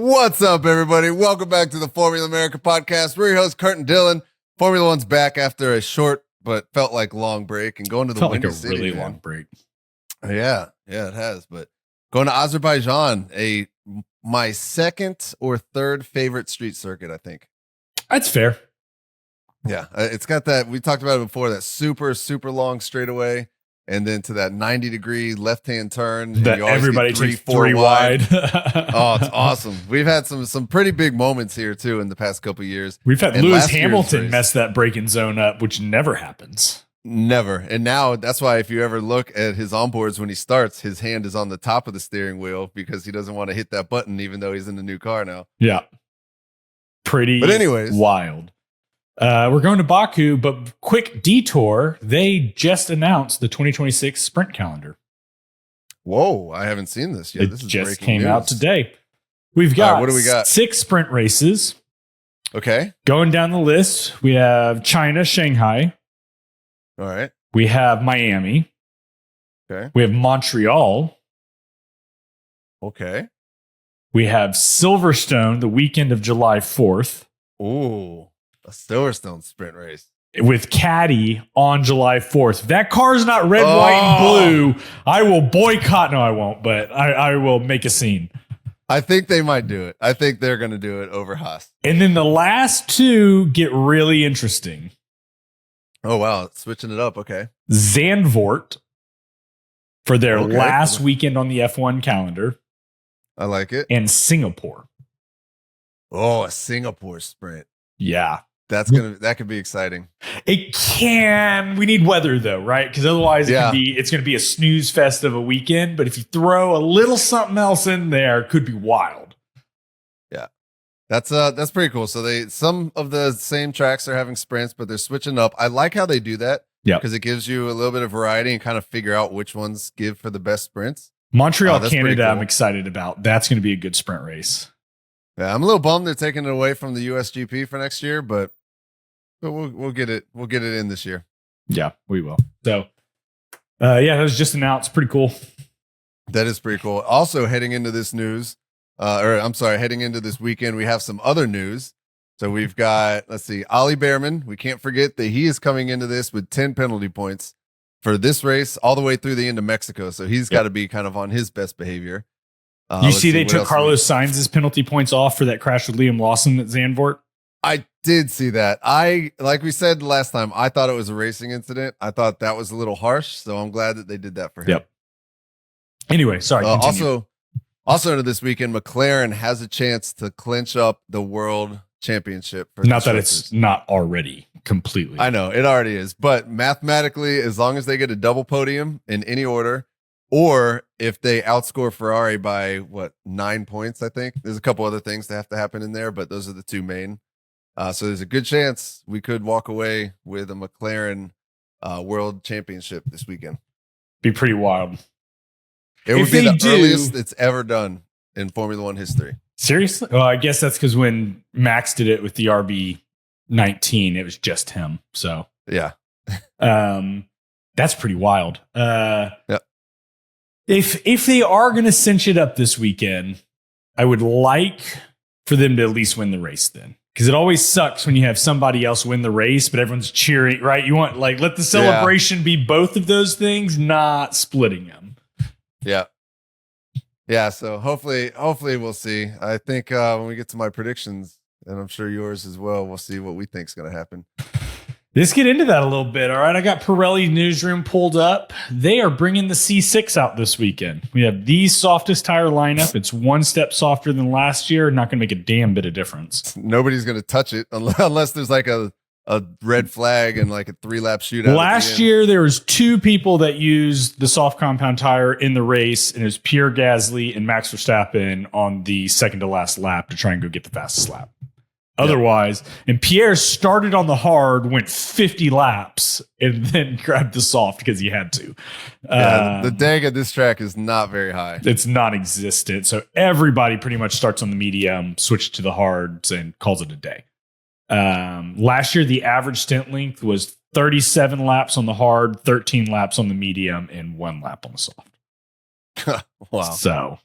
What's up, everybody? Welcome back to the Formula America podcast. We're your hosts, Kurt and Dylan. Formula One's back after a short but felt like long break and going to the Windy City. Really long break. Yeah, it has. But going to Azerbaijan, my second or third favorite street circuit, I think. That's fair. Yeah, it's got that. We talked about it before. That super long straightaway. And then to that 90-degree left-hand turn. That everybody takes three wide. Oh, it's awesome. We've had some pretty big moments here, too, in the past couple of years. We've had Lewis Hamilton mess that braking zone up, which never happens. Never. And now that's why if you ever look at his onboards when he starts, his hand is on the top of the steering wheel because he doesn't want to hit that button, even though he's in the new car now. Yeah. But anyways, wild. We're going to Baku, but quick detour. They just announced the 2026 sprint calendar. Whoa, I haven't seen this yet. This is just came out today. We've got, what do we got? 6 sprint races. Okay. Going down the list, we have China, Shanghai. All right. We have Miami. Okay. We have Montreal. Okay. We have Silverstone the weekend of July 4th. Ooh. A Silverstone sprint race. With Caddy on July 4th. If that car's not red, white, and blue, I will boycott. No, I won't, but I will make a scene. I think they might do it. I think they're going to do it over Haas. And then the last 2 get really interesting. Oh, wow. Switching it up. Okay. Zandvoort for their last weekend on the F1 calendar. I like it. And Singapore. Oh, a Singapore sprint. Yeah. That could be exciting. It can. We need weather though, right? Because otherwise it's going to be a snooze fest of a weekend. But if you throw a little something else in there, it could be wild. Yeah. That's pretty cool. So some of the same tracks are having sprints, but they're switching up. I like how they do that. Yeah. Because it gives you a little bit of variety and kind of figure out which ones give for the best sprints. Montreal, Canada, cool. I'm excited about. That's going to be a good sprint race. Yeah, I'm a little bummed they're taking it away from the US GP for next year, but we'll get it. We'll get it in this year. Yeah, we will. So, that was just announced. Pretty cool. That is pretty cool. Also, heading into this heading into this weekend, we have some other news. So we've got, Ollie Behrman. We can't forget that he is coming into this with 10 penalty points for this race all the way through the end of Mexico. So he's got to be kind of on his best behavior. You see they took Carlos Sainz's penalty points off for that crash with Liam Lawson at Zandvoort? I did see that. Like we said last time, I thought it was a racing incident. I thought that was a little harsh, so I'm glad that they did that for him. Yep. Anyway, sorry. Also into this weekend, McLaren has a chance to clinch up the world championship. Not that it's not already completely. I know, it already is. But mathematically, as long as they get a double podium in any order, or if they outscore Ferrari by 9 points, I think. There's a couple other things that have to happen in there, but those are the 2 main. So there's a good chance we could walk away with a McLaren World Championship this weekend. Be pretty wild. It would be the earliest it's ever done in Formula One history. Seriously? Well, I guess that's because when Max did it with the RB19, it was just him. So yeah, that's pretty wild. Yep. If they are going to cinch it up this weekend, I would like for them to at least win the race then. Because it always sucks when you have somebody else win the race, but everyone's cheering, right? You want, let the celebration be both of those things, not splitting them. Yeah. Yeah, so hopefully we'll see. I think when we get to my predictions, and I'm sure yours as well, we'll see what we think is going to happen. Let's get into that a little bit. All right, I got Pirelli newsroom pulled up. They are bringing the C6 out this weekend. We have the softest tire lineup. It's 1 step softer than last year. Not going to make a damn bit of difference. Nobody's going to touch it unless there's a red flag and a 3-lap shootout. Last year, there was 2 people that used the soft compound tire in the race, and it was Pierre Gasly and Max Verstappen on the second to last lap to try and go get the fastest lap. Otherwise, and Pierre started on the hard, went 50 laps, and then grabbed the soft because he had to. The DAG at this track is not very high. It's non-existent. So everybody pretty much starts on the medium, switches to the hards, and calls it a day. Last year, the average stint length was 37 laps on the hard, 13 laps on the medium, and 1 lap on the soft. Wow. So,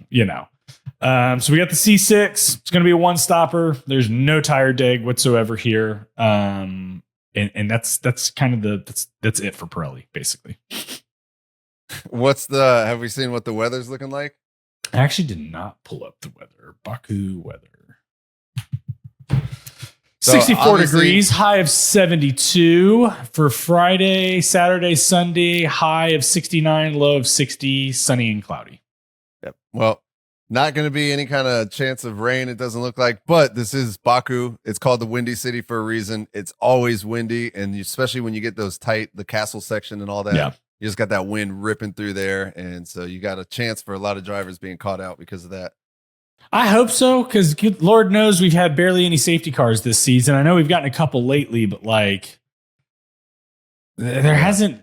So we got the C6. It's going to be a one stopper. There's no tire dig whatsoever here. And that's kind of that's it for Pirelli, basically. Have we seen what the weather's looking like? I actually did not pull up the weather. Baku weather. 64 degrees, high of 72 for Friday, Saturday, Sunday, high of 69, low of 60, sunny and cloudy. Yep. Well, not going to be any kind of chance of rain, it doesn't look like, but this is Baku. It's called the Windy City for a reason. It's always windy, and especially when you get those the castle section and all that, you just got that wind ripping through there, and so you got a chance for a lot of drivers being caught out because of that. I hope so, because Lord knows we've had barely any safety cars this season. I know we've gotten a couple lately, but like there hasn't.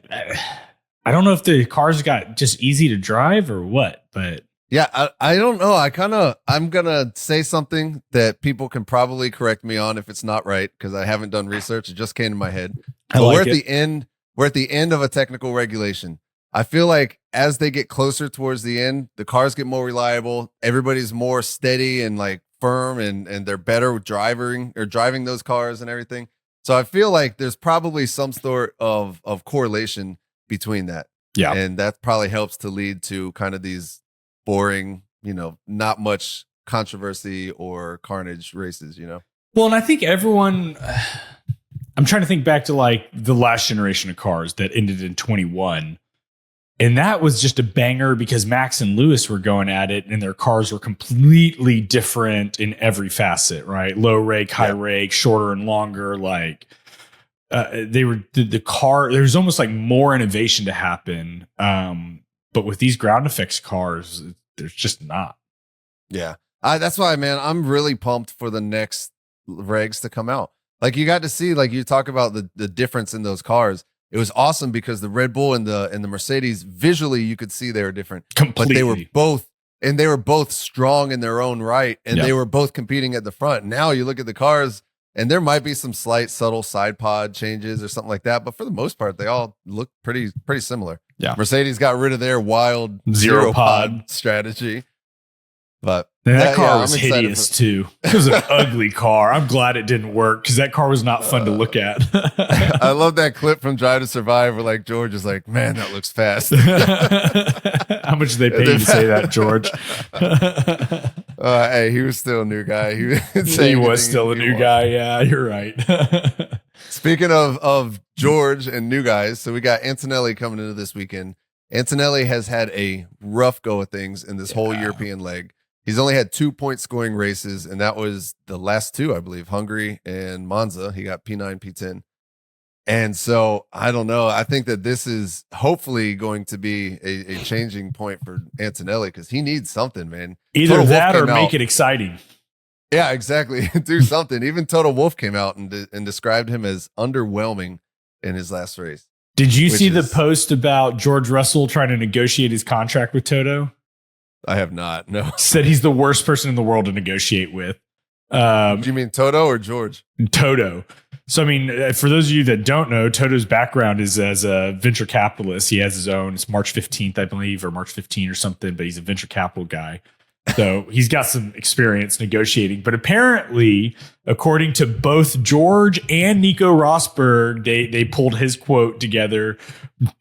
I don't know if the cars got just easy to drive or what, but yeah, I don't know. I'm gonna say something that people can probably correct me on if it's not right because I haven't done research. It just came to my head. We're at the end. We're at the end of a technical regulation. I feel like as they get closer towards the end, the cars get more reliable. Everybody's more steady and like firm, and they're better with driving those cars and everything. So I feel like there's probably some sort of correlation between that. Yeah. And that probably helps to lead to kind of these boring, not much controversy or carnage races, Well, and I think everyone, I'm trying to think back to like the last generation of cars that ended in 21. And that was just a banger because Max and Lewis were going at it and their cars were completely different in every facet, right? Low rake, high rake, shorter and longer. Like they were the car, there's almost like more innovation to happen. But with these ground effects cars, there's just not. Yeah. That's why, man, I'm really pumped for the next regs to come out. Like you got to see, like you talk about the difference in those cars. It was awesome because the Red Bull and the Mercedes, visually you could see they were different. Completely. But they were both strong in their own right, and they were both competing at the front. Now you look at the cars, and there might be some slight subtle side pod changes or something like that, but for the most part, they all look pretty similar. Yeah. Mercedes got rid of their wild zero pod strategy. But that car was hideous too. It was an ugly car. I'm glad it didn't work because that car was not fun to look at. I love that clip from Drive to Survive where like George is like, man, that looks fast. How much did they pay you to say that, George? Hey, he was still a new guy. He was still a new guy. Yeah, you're right. Speaking of George and new guys, so we got Antonelli coming into this weekend. Antonelli has had a rough go of things in this whole European leg. He's only had 2 point scoring races, and that was the last two, I believe, Hungary and Monza. He got P9, P10. And so I don't know. I think that this is hopefully going to be a changing point for Antonelli because he needs something, man. Either Total that or make it exciting. Yeah, exactly. Do something. Even Toto Wolff came out and described him as underwhelming in his last race. Did you see the post about George Russell trying to negotiate his contract with Toto? I have not. No. Said he's the worst person in the world to negotiate with. Do you mean Toto or George? Toto. So, I mean, for those of you that don't know, Toto's background is as a venture capitalist. He has his own. It's March 15th, I believe, or March 15 or something, but he's a venture capital guy. So he's got some experience negotiating. But apparently, according to both George and Nico Rosberg, they pulled his quote together.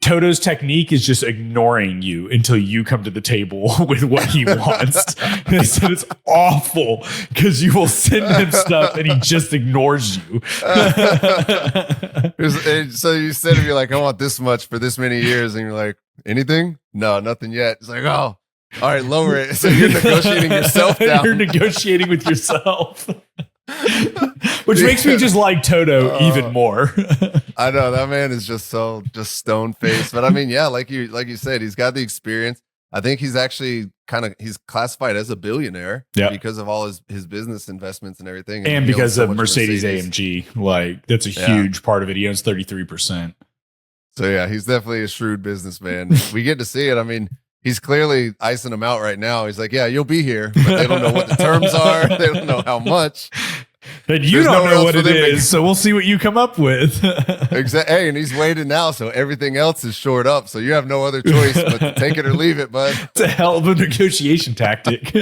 Toto's technique is just ignoring you until you come to the table with what he wants. They said it's awful because you will send him stuff and he just ignores you. So you said if you're like, I want this much for this many years, and you're like, anything? No, nothing yet. It's like, oh. All right, lower it. So you're negotiating yourself down. You're negotiating with yourself. Which makes me just like Toto even more. I know that man is just stone faced. But I mean, yeah, like you said, he's got the experience. I think he's actually he's classified as a billionaire because of all his business investments and everything. And because of Mercedes AMG. Like that's a huge part of it. He owns 33%. So yeah, he's definitely a shrewd businessman. We get to see it. I mean, he's clearly icing them out right now. He's like, yeah, you'll be here, but they don't know what the terms are. They don't know how much. And you There's don't nowhere know else what for it them to- is, so we'll see what you come up with. Exactly. Hey, and he's waiting now, so everything else is shored up. So you have no other choice but to take it or leave it, bud. It's a hell of a negotiation tactic.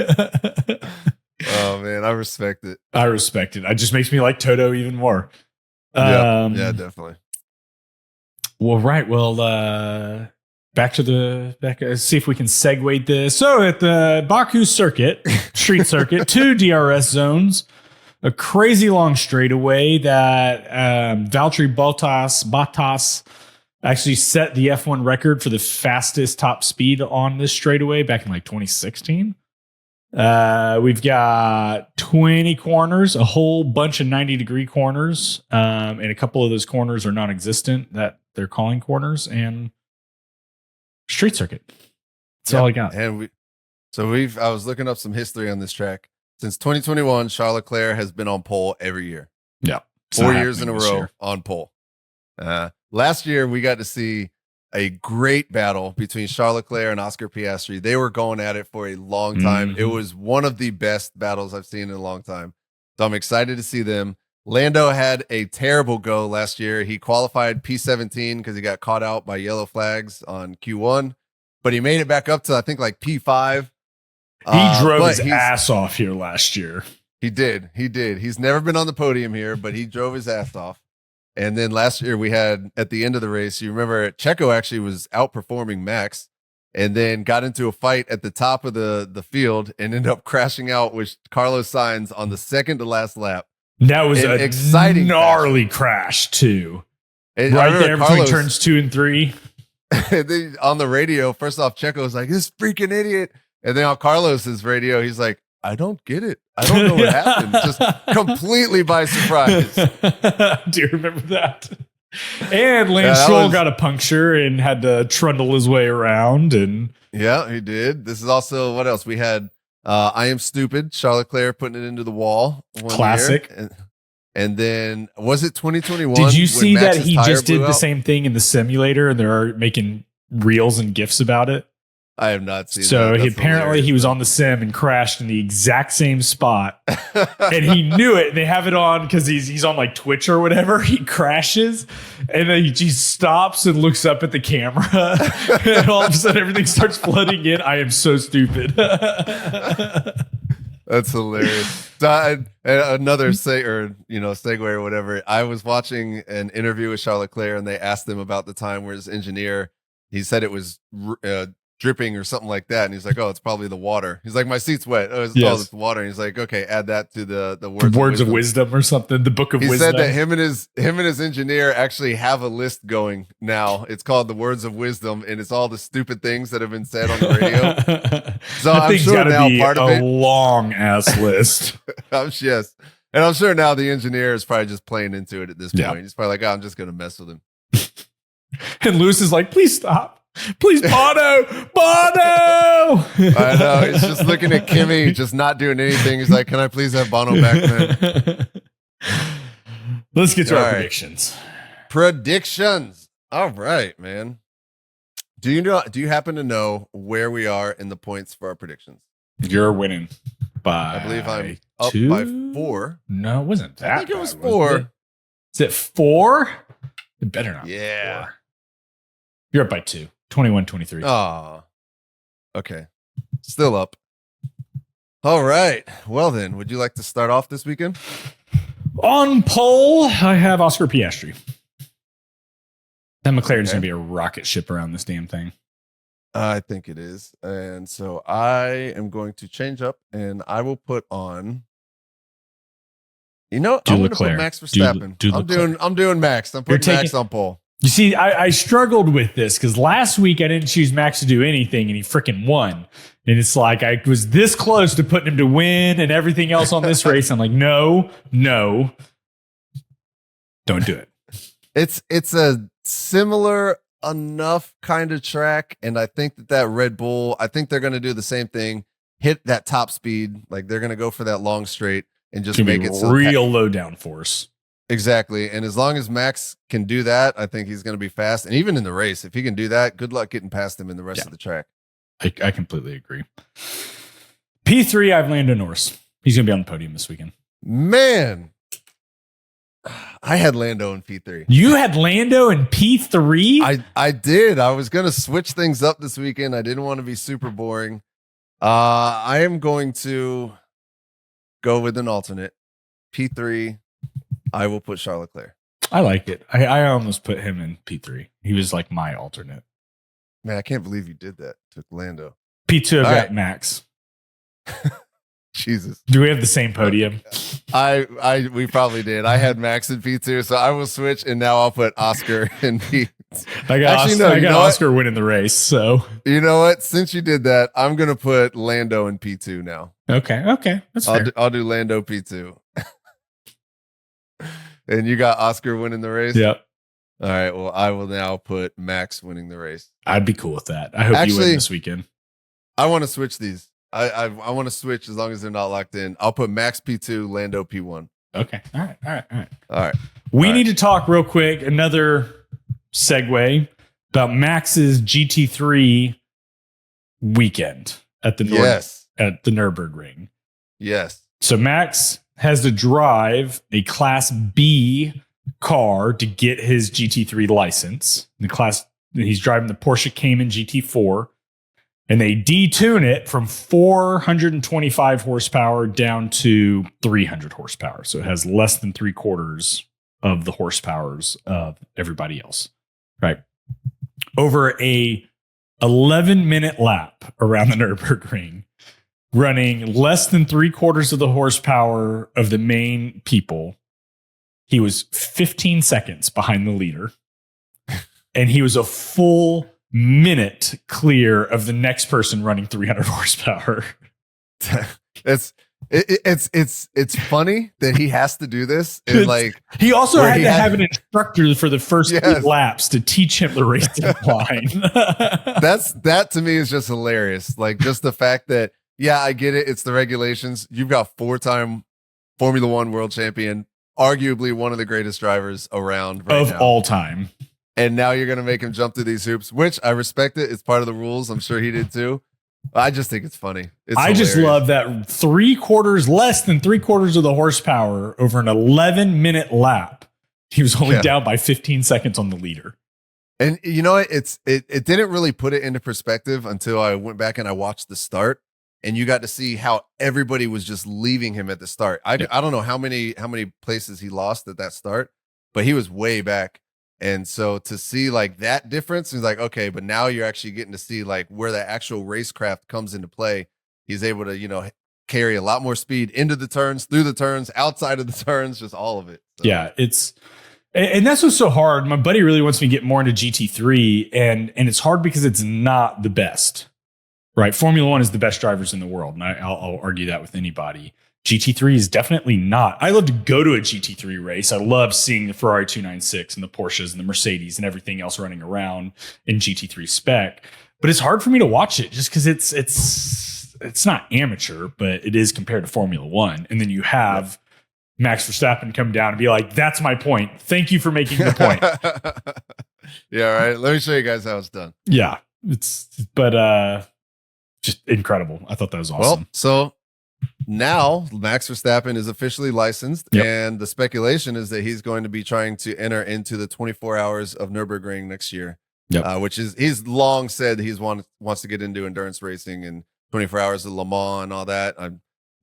Oh man, I respect it. I respect it. It just makes me like Toto even more. Yeah, definitely. Well, right. Well, back. Let's see if we can segue this. So at the Baku circuit, street circuit, 2 DRS zones, a crazy long straightaway that Valtteri Bottas actually set the F1 record for the fastest top speed on this straightaway back in like 2016. We've got 20 corners, a whole bunch of 90-degree corners, and a couple of those corners are non-existent that they're calling corners, and street circuit. That's all I got. And I was looking up some history on this track. Since 2021, Charles Leclerc has been on pole every year. Yeah. 4 years in a row on pole. Last year, we got to see a great battle between Charles Leclerc and Oscar Piastri. They were going at it for a long time. Mm-hmm. It was one of the best battles I've seen in a long time. So I'm excited to see them. Lando had a terrible go last year. He qualified P17 because he got caught out by yellow flags on Q1, but he made it back up to, I think, like P5. He drove his ass off here last year. He did. He's never been on the podium here, but he drove his ass off. And then last year we had, at the end of the race, you remember Checo actually was outperforming Max and then got into a fight at the top of the field and ended up crashing out with Carlos Sainz on the second to last lap. That was an exciting gnarly crash too. And right there between Carlos, turns 2 and 3. On the radio, first off, Checo was like, "This freaking idiot," and then on Carlos's radio, he's like, "I don't get it. I don't know what happened." Just completely by surprise. Do you remember that? And Lance Stroll got a puncture and had to trundle his way around. And yeah, he did. This is also what else we had. I Am Stupid, Charles Leclerc putting it into the wall. Classic. And then was it 2021? Did you see Max's that he just did the out? same thing in the simulator and they're making reels and GIFs about it? I have not seen so that. So apparently he was on the sim and crashed in the exact same spot. And he knew it. And they have it on because he's on like Twitch or whatever. He crashes and then he stops and looks up at the camera. And all of a sudden everything starts flooding in. I am so stupid. That's hilarious. So another segue or whatever. I was watching an interview with Charles Leclerc and they asked him about the time where his engineer, he said it was dripping or something like that, and he's like, "Oh, it's probably the water." He's like, "My seat's wet." Oh, it's the water. And he's like, "Okay, add that to the words of wisdom or something." The book of wisdom. He said that him and his engineer actually have a list going now. It's called the Words of Wisdom, and it's all the stupid things that have been said on the radio. So I'm sure now part of it, a long ass list. Yes, and I'm sure now the engineer is probably just playing into it at this point. He's probably like, "Oh, I'm just gonna mess with him." And Lewis is like, "Please stop. Please, Bono! Bono!" I know. He's just looking at Kimmy, just not doing anything. He's like, "Can I please have Bono back, man?" Let's get to our predictions. Predictions. All right, man. Do you happen to know where we are in the points for our predictions? You're winning by, I believe I'm up 2? by 4. No, it wasn't that. I think it was 4. Is it 4? It better not. Yeah. 4. You're up by 2. 21-23. Oh, okay. Still up. All right. Well, then, would you like to start off this weekend? On pole, I have Oscar Piastri. That McLaren's going to be a rocket ship around this damn thing. I think it is. And so I am going to change up and I will put on. I'm going to put Max Verstappen. I'm doing Max. I'm putting Max on pole. You see, I struggled with this because last week I didn't choose Max to do anything and he freaking won. And it's like I was this close to putting him to win and everything else on this race. I'm like, no, don't do it. It's a similar enough kind of track. And I think that Red Bull, I think they're going to do the same thing, hit that top speed. Like they're going to go for that long straight and just make it so real low downforce. Exactly. And as long as Max can do that, I think he's going to be fast. And even in the race, if he can do that, good luck getting past him in the rest of the track. I completely agree. P3, I have Lando Norris. He's going to be on the podium this weekend. Man, I had Lando in P3. You had Lando in P3? I did. I was going to switch things up this weekend. I didn't want to be super boring. I am going to go with an alternate. P3, I will put Charles Leclerc. I like it. I almost put him in P3. He was like my alternate. Man, I can't believe you did that. Took Lando. P2, I got right. Max. Jesus. Do we have the same podium? We probably did. I had Max in P2, so I will switch, and now I'll put Oscar in P. I got Oscar winning the race. So you know what? Since you did that, I'm gonna put Lando in P2 now. Okay, that's fair. I'll do Lando P2. And you got Oscar winning the race? Yep. All right. Well, I will now put Max winning the race. I'd be cool with that. I hope you win this weekend. I want to switch these. I want to switch as long as they're not locked in. I'll put Max P2, Lando P1. Okay. All right. We need to talk real quick. Another segue about Max's GT3 weekend at the Nürburgring. Yes. So Max has to drive a Class B car to get his GT3 license. He's driving the Porsche Cayman GT4, and they detune it from 425 horsepower down to 300 horsepower. So it has less than 3/4 of the horsepowers of everybody else. Right. Over a 11-minute lap around the Nürburgring, running less than 3/4 of the horsepower of the main people, he was 15 seconds behind the leader, and he was a full minute clear of the next person running 300 horsepower. It's funny that he has to do this. And like he also had to have an instructor for the first 8 laps to teach him the racing line. That to me is just hilarious. Like just the fact that, yeah, I get it. It's the regulations. You've got 4-time Formula One world champion, arguably one of the greatest drivers around of all time. And now you're going to make him jump through these hoops, which I respect it. It's part of the rules. I'm sure he did too. I just think it's funny. I just love that less than 3/4 of the horsepower over an 11-minute lap. He was only down by 15 seconds on the leader. And you know what? It didn't really put it into perspective until I went back and I watched the start, and you got to see how everybody was just leaving him at the start. I don't know how many places he lost at that start, but he was way back. And so to see like that difference, he's like, okay, but now you're actually getting to see like where the actual racecraft comes into play. He's able to, carry a lot more speed into the turns, through the turns, outside of the turns, just all of it. So. Yeah, and that's what's so hard. My buddy really wants me to get more into GT3, and it's hard because it's not the best, right? Formula One is the best drivers in the world, and I'll argue that with anybody. GT3 is definitely not. I love to go to a GT3 race. I love seeing the Ferrari 296 and the Porsches and the Mercedes and everything else running around in GT3 spec. But it's hard for me to watch it just because it's not amateur, but it is compared to Formula One. And then you have Max Verstappen come down and be like, "That's my point. Thank you for making the point." Yeah, all right. Let me show you guys how it's done. Yeah, just incredible. I thought that was awesome. Well, so now Max Verstappen is officially licensed, and the speculation is that he's going to be trying to enter into the 24 hours of Nürburgring next year, which is he's long said he's wants to get into endurance racing and 24 hours of Le Mans and all that. I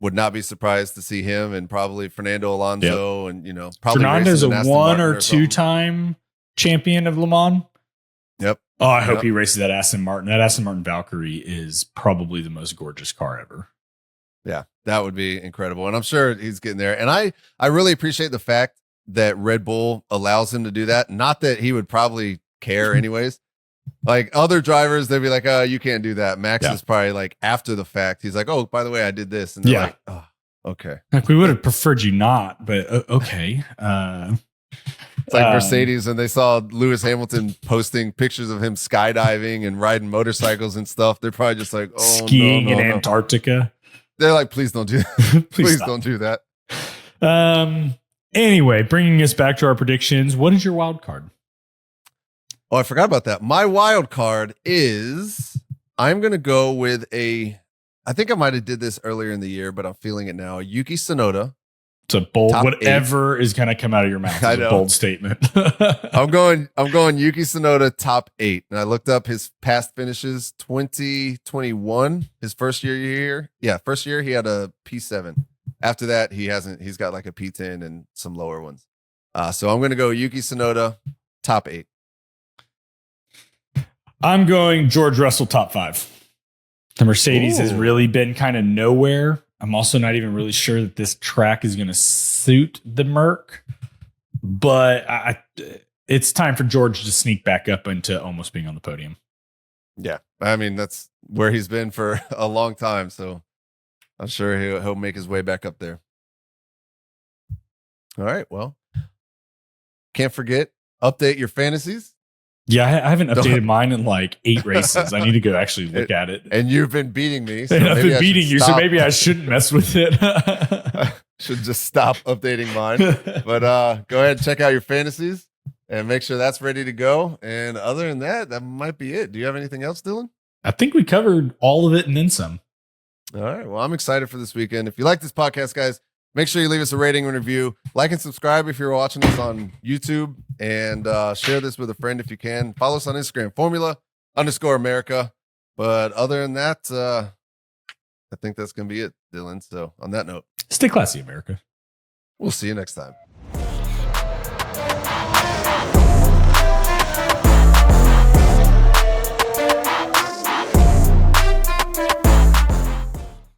would not be surprised to see him and probably Fernando Alonso and probably Fernando's a 1 or 2-time champion of Le Mans. Yep. Oh, I hope he races that Aston Martin. That Aston Martin Valkyrie is probably the most gorgeous car ever. Yeah, that would be incredible. And I'm sure he's getting there. And I really appreciate the fact that Red Bull allows him to do that. Not that he would probably care anyways. Like other drivers, they'd be like, "Oh, you can't do that." Max is probably like after the fact. He's like, "Oh, by the way, I did this." And they're like, "Oh, okay." Like we would have preferred you not, but okay. It's like Mercedes, and they saw Lewis Hamilton posting pictures of him skydiving and riding motorcycles and stuff. They're probably just like, "Oh, skiing in Antarctica." They're like, "Please don't do that. Please don't do that." Anyway, bringing us back to our predictions. What is your wild card? Oh, I forgot about that. My wild card is I'm going to go with I think I might have did this earlier in the year, but I'm feeling it now. Yuki Tsunoda It's a bold. Top Whatever is going to come out of your mouth is a bold statement. I'm going Yuki Tsunoda top 8. And I looked up his past finishes. 2021, his first year here. Yeah, first year he had a P7. After that, he's got like a P10 and some lower ones. So I'm going to go Yuki Tsunoda top 8. I'm going George Russell top 5. The Mercedes has really been kind of nowhere. I'm also not even really sure that this track is going to suit the Merc, but it's time for George to sneak back up into almost being on the podium. Yeah, I mean, that's where he's been for a long time, so I'm sure he'll make his way back up there. All right, well, can't forget, update your fantasies. Yeah, I haven't updated mine in like 8 races. I need to go actually look at it. And you've been beating me. So I've been beating you, so maybe I shouldn't mess with it. I should just stop updating mine. But go ahead and check out your fantasies and make sure that's ready to go. And other than that might be it. Do you have anything else, Dylan? I think we covered all of it and then some. All right. Well, I'm excited for this weekend. If you like this podcast, guys, make sure you leave us a rating and review. Like and subscribe if you're watching this on YouTube. And share this with a friend if you can. Follow us on Instagram, Formula_America. But other than that, I think that's going to be it, Dylan. So on that note, stay classy, America. We'll see you next time.